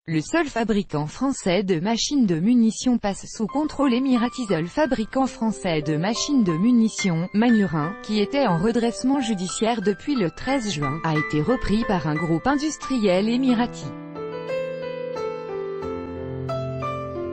Le seul fabricant français de machines de munitions passe sous contrôle émirati. Le fabricant français de machines de munitions, Manhurin, qui était en redressement judiciaire depuis le 13 juin, a été repris par un groupe industriel émirati.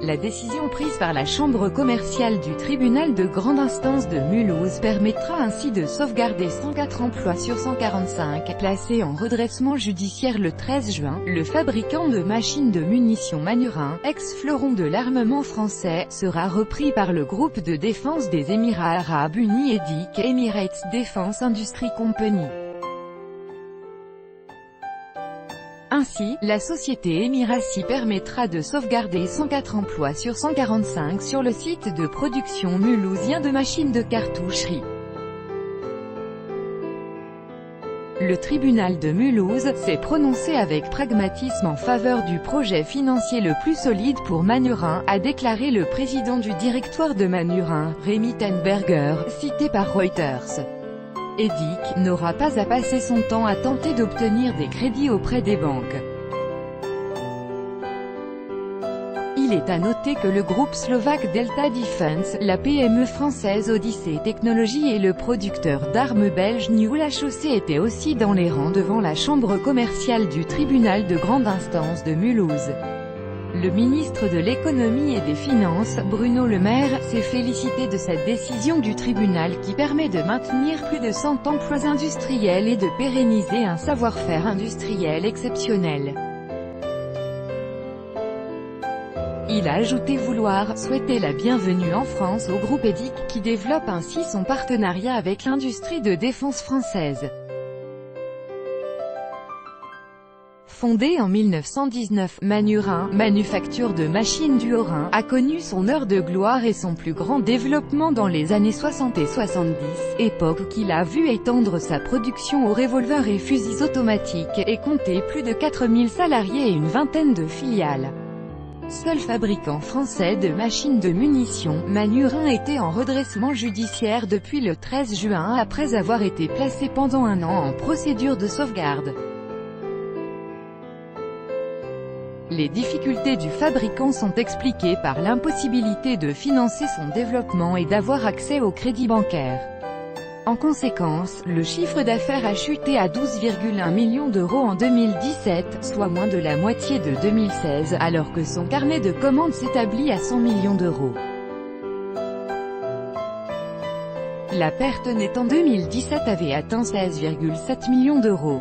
La décision prise par la chambre commerciale du tribunal de grande instance de Mulhouse permettra ainsi de sauvegarder 104 emplois sur 145, placés en redressement judiciaire le 13 juin. Le fabricant de machines de munitions Manhurin, ex-fleuron de l'armement français, sera repris par le groupe de défense des Émirats arabes unis EDIC, Emirates Defense Industry Company. Ainsi, la société Emirati permettra de sauvegarder 104 emplois sur 145 sur le site de production mulhousien de machines de cartoucherie. Le tribunal de Mulhouse s'est prononcé avec pragmatisme en faveur du projet financier le plus solide pour Manhurin, a déclaré le président du directoire de Manhurin, Rémi Tenberger, cité par Reuters. EDIC n'aura pas à passer son temps à tenter d'obtenir des crédits auprès des banques. Il est à noter que le groupe slovaque Delta Defense, la PME française Odyssey Technologies et le producteur d'armes belge New La Chaussée étaient aussi dans les rangs devant la chambre commerciale du tribunal de grande instance de Mulhouse. Le ministre de l'Économie et des Finances, Bruno Le Maire, s'est félicité de cette décision du tribunal qui permet de maintenir plus de 100 emplois industriels et de pérenniser un savoir-faire industriel exceptionnel. Il a ajouté vouloir souhaiter la bienvenue en France au groupe EDIC, qui développe ainsi son partenariat avec l'industrie de défense française. Fondé en 1919, Manhurin, manufacture de machines du Haut-Rhin, a connu son heure de gloire et son plus grand développement dans les années 60 et 70, époque qu'il a vu étendre sa production aux revolvers et fusils automatiques, et compter plus de 4000 salariés et une vingtaine de filiales. Seul fabricant français de machines de munitions, Manhurin était en redressement judiciaire depuis le 13 juin après avoir été placé pendant un an en procédure de sauvegarde. Les difficultés du fabricant sont expliquées par l'impossibilité de financer son développement et d'avoir accès au crédit bancaire. En conséquence, le chiffre d'affaires a chuté à 12,1 millions d'euros en 2017, soit moins de la moitié de 2016, alors que son carnet de commandes s'établit à 100 millions d'euros. La perte nette en 2017 avait atteint 16,7 millions d'euros.